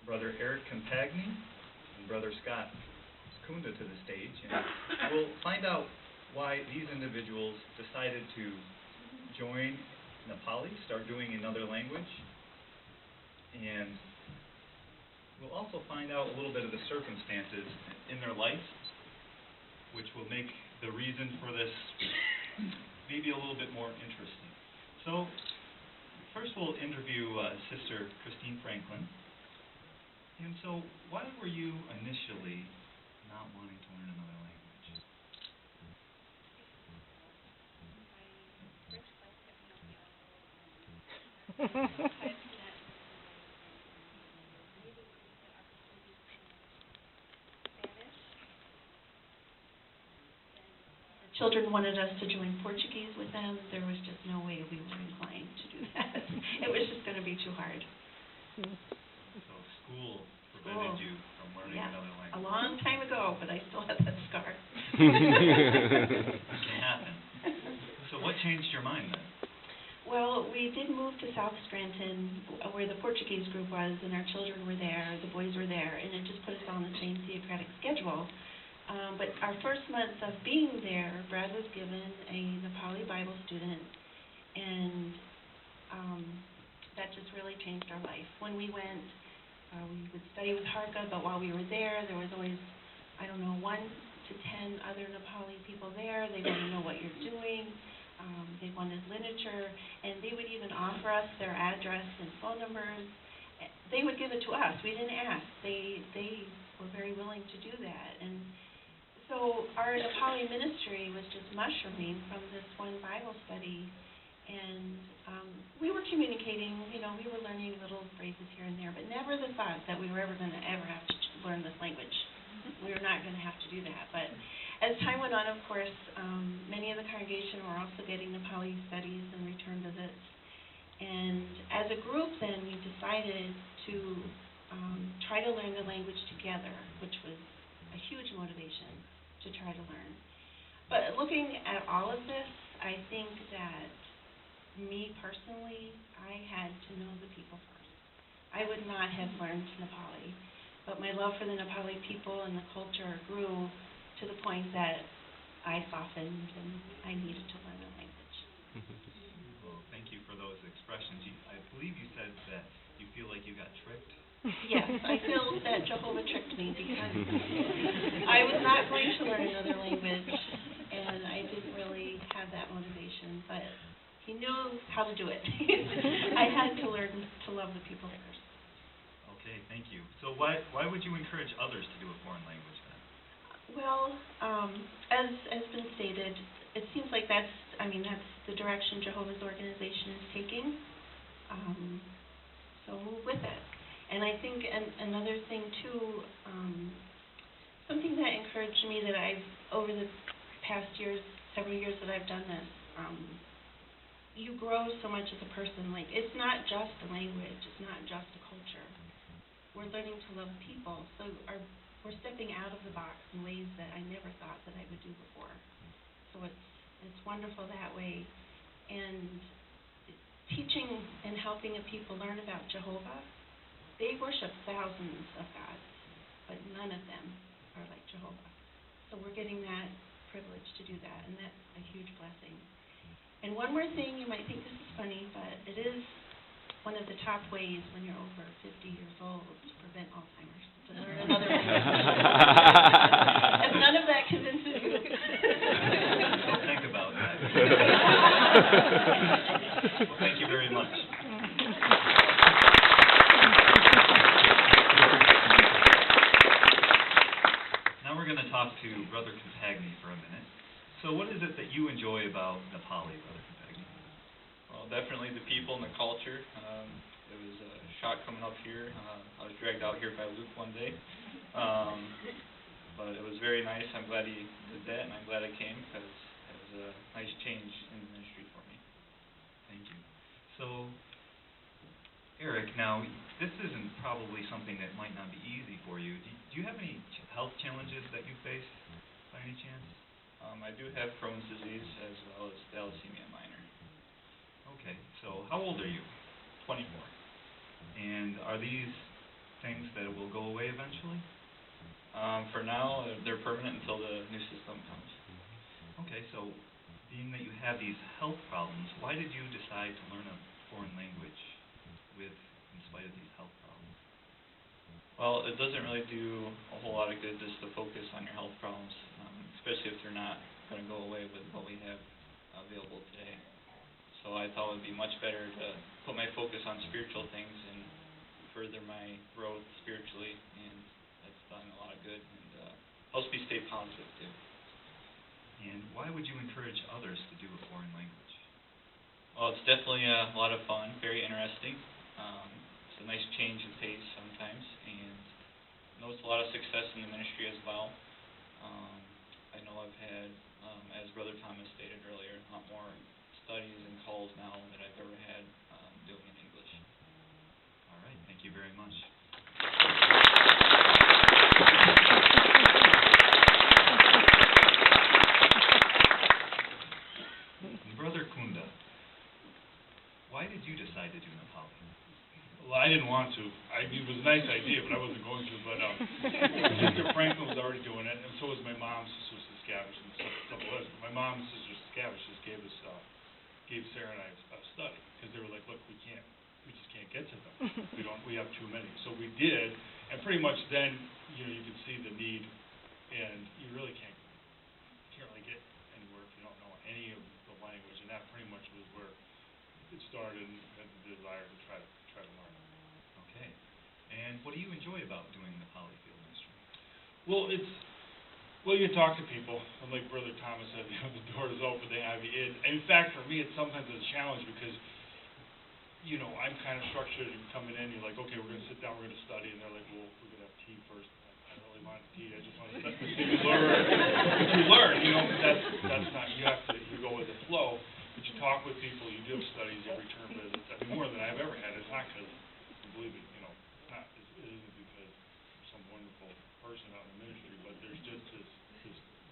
Brother Eric Compagni and Brother Scott Kunda to the stage, and we'll find out why these individuals decided to join Nepali, start doing another language, and we'll also find out a little bit of the circumstances in their life, which will make the reason for this maybe a little bit more interesting. So, first we'll interview Sister Christine Franklin. And so, why were you initially not wanting to learn another language? Children wanted us to join Portuguese with them. There was just no way we were inclined to do that. It was just going to be too hard. So school prevented you from learning another language. A long time ago, but I still have that scar. It can happen. So what changed your mind then? Well, we did move to South Scranton, where the Portuguese group was, and our children were there, the boys were there, and it just put us on the same theocratic schedule. But our first month of being there, Brad was given a Nepali Bible student, and that just really changed our life. When we went, we would study with Harka, but while we were there was always, 1 to 10 other Nepali people there. They wanted to know what you're doing. They wanted literature, and they would even offer us their address and phone numbers. They would give it to us. We didn't ask. They were very willing to do that. And so our Nepali ministry was just mushrooming from this one Bible study, and we were communicating, we were learning little phrases here and there, but never the thought that we were ever going to have to learn this language. We were not going to have to do that. But as time went on, of course, many of the congregation were also getting Nepali studies and return visits. And as a group then, we decided to try to learn the language together, which was a huge motivation to try to learn. But looking at all of this, I think that me personally, I had to know the people first. I would not have learned Nepali, but my love for the Nepali people and the culture grew to the point that I softened and I needed to learn the language. Well, thank you for those expressions. I believe you said that you feel like you got tricked. Yes, I feel that Jehovah tricked me because I was not going to learn another language, and I didn't really have that motivation, but he knew how to do it. I had to learn to love the people first. Okay, thank you. So why would you encourage others to do a foreign language then? Well, as has been stated, it seems like that's the direction Jehovah's organization is taking. So move with it. And I think another thing too, something that encouraged me that over the past several years that I've done this, you grow so much as a person. Like, it's not just a language, it's not just a culture. We're learning to love people, so we're stepping out of the box in ways that I never thought that I would do before. So it's wonderful that way. And teaching and helping a people learn about Jehovah, they worship thousands of gods, but none of them are like Jehovah. So we're getting that privilege to do that, and that's a huge blessing. And one more thing, you might think this is funny, but it is one of the top ways when you're over 50 years old to prevent Alzheimer's, to learn another language. If none of that convinces you. We'll think about that. Well, thank you very much. Now we're going to talk to Brother Compagni for a minute. So what is it that you enjoy about Nepali, Brother Compagni? Well, definitely the people and the culture. It was a shock coming up here. I was dragged out here by Luke one day. But it was very nice. I'm glad he did that, and I'm glad I came because it was a nice change in the ministry for me. Thank you. So, Eric, now, this isn't probably something that might not be easy for you. Do you have any health challenges that you face by any chance? I do have Crohn's disease as well as thalassemia minor. Okay, so how old are you? 24. And are these things that will go away eventually? For now, they're permanent until the new system comes. Okay, so being that you have these health problems, why did you decide to learn a foreign language in spite of these health problems? Well, it doesn't really do a whole lot of good just to focus on your health problems, especially if they're not going to go away with what we have available today. So I thought it would be much better to put my focus on spiritual things and further my growth spiritually, and that's done a lot of good and helps me stay positive too. And why would you encourage others to do a foreign language? Well, it's definitely a lot of fun, very interesting. It's a nice change of pace sometimes, and I noticed a lot of success in the ministry as well. I know I've had, as Brother Thomas stated earlier, a lot more studies and calls now than I've ever had doing in English. All right, thank you very much. Brother Kunda, why did you decide to do Nepali? Well, I didn't want to. It was a nice idea, but I wasn't going to. But Sister Franklin was already doing it, and so was my mom, Sister Scavish, and some of us. My mom and Sister Scavish just gave Sarah and I a study because they were like, look, we just can't get to them. We have too many. So we did, and pretty much then, you could see the need, and you really can't really get anywhere if you don't know any of the language, and that pretty much was where it started and had the desire to try to learn. Okay. And what do you enjoy about doing the Nepali field ministry? Well, you talk to people, and like Brother Thomas said, the door is open, they have you in. And in fact, for me, it's sometimes a challenge because, I'm kind of structured and coming in, you're like, okay, we're going to sit down, we're going to study, and they're like, well, we're going to have tea first. I don't really want tea, I just want to study. You learn, that's not, you go with the flow, but you talk with people, you do have studies, every term visits, more than I've ever had. It's not because, believe me, it isn't because I'm some wonderful person out in the ministry, but there's just this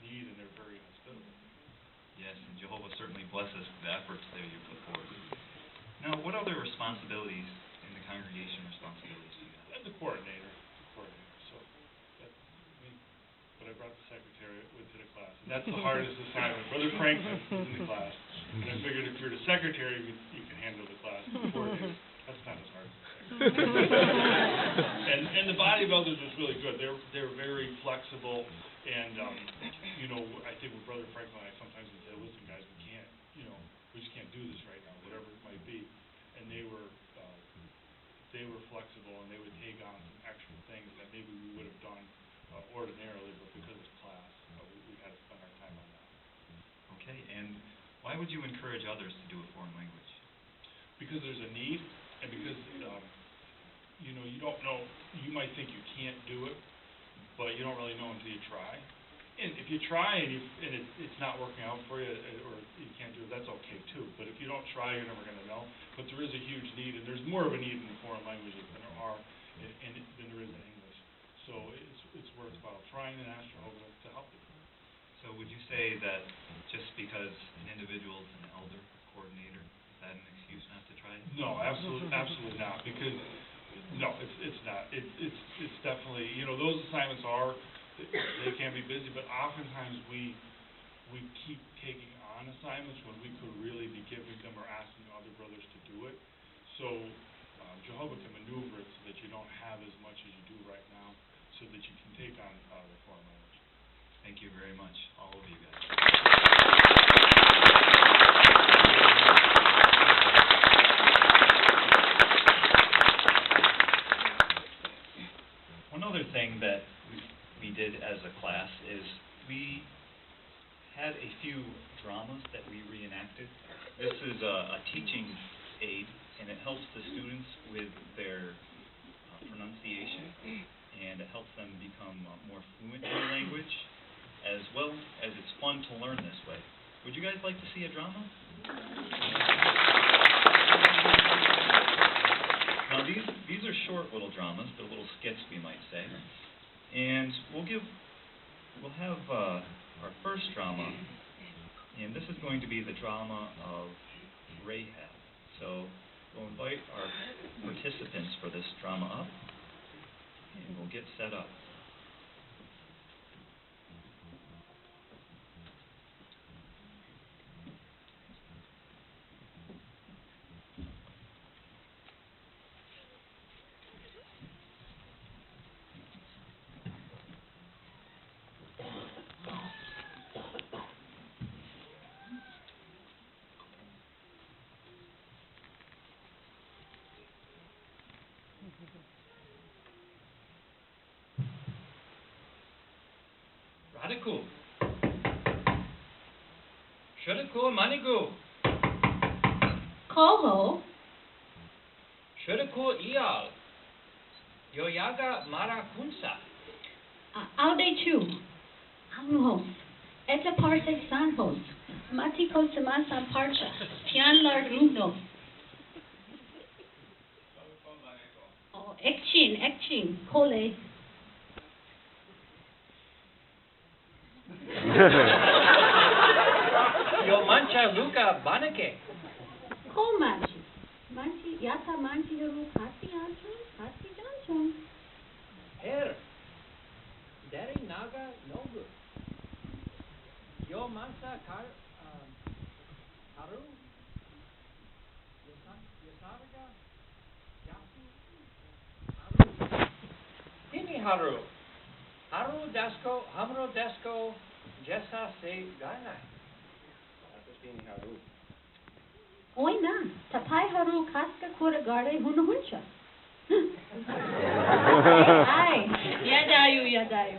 need, and they're very hospitable. Yes, and Jehovah certainly blesses the efforts that you put forward. Now, what other responsibilities in the congregation responsibilities do you have? I'm the coordinator. So that's me. But I brought the secretary into the class, and that's the hardest assignment. Brother Franklin is in the class, and I figured if you're the secretary, you can handle the class. The coordinator, that's not as hard. And the body of elders was really good. They're very flexible, and I think with Brother Franklin, I sometimes would say, listen, guys, we just can't do this right now, whatever it might be. And they were flexible, and they would take on some extra things that maybe we would have done ordinarily, but because it's class, we had to spend our time on that. Okay, and why would you encourage others to do a foreign language? Because there's a need, and because you don't know. You might think you can't do it, but you don't really know until you try. And if you try and it's not working out for you, or you can't do it, that's okay too. But if you don't try, you're never going to know. But there is a huge need, and there's more of a need in the foreign languages than there are than there is in English. So it's worthwhile trying and ask Jehovah to help you. So would you say that just because an individual is an elder, coordinator, is that an excuse not to try it? No, absolutely not. Because no, it's not. It's definitely, those assignments they can be busy, but oftentimes we keep taking on assignments when we could really be giving them or asking other brothers to do it. So Jehovah can maneuver it so that you don't have as much as you do right now, so that you can take on the foreign language. Thank you very much, all of you guys. One other thing that we did as a class is we had a few dramas that we reenacted. This is a teaching aid, and it helps the students with their pronunciation, and it helps them become more fluent in the language, as well as it's fun to learn this way. Would you guys like to see a drama? Now these are short little dramas, they're little skits, we might say. And we'll have our first drama, and this is going to be the drama of Rahab. So we'll invite our participants for this drama up. get set up. Radiku. Shudaku manigu. Koho, Shudaku ial. Yoyaga mara kunsa. Audechu, Anhos, Eta Parsec Sanhos, Matiko Samasa Parcha, Tianlar Luno. Oh, Ekchin, Kole. Yo mancha luka banake. Komachi, Manchi, Yata Manchi Yoru Kati Anchon, Kati Janchon. Her, Dari Naga Nogu. Yo Mansa Haru. Yasarga Yasu Haru. Tini Haru. Haru Dasko, Hamro Dasko, Jessa Se Gana. That's Tini Haru. Oina, Tapai Haru Kaska Kuragare Hunahuncha. Ay, Yadayu.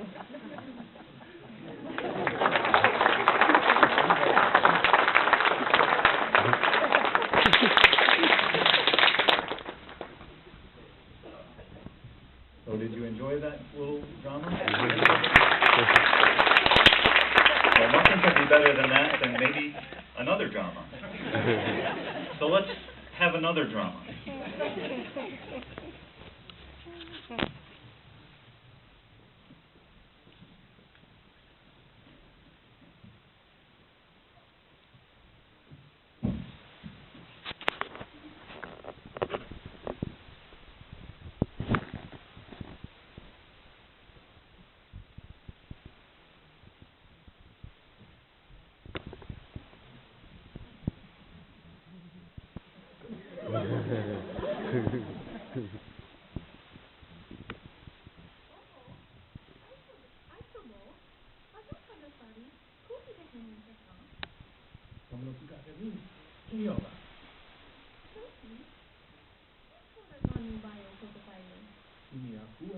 So did you enjoy that little drama? Well, nothing could be better than that, than maybe another drama. So let's have another drama. Ini aku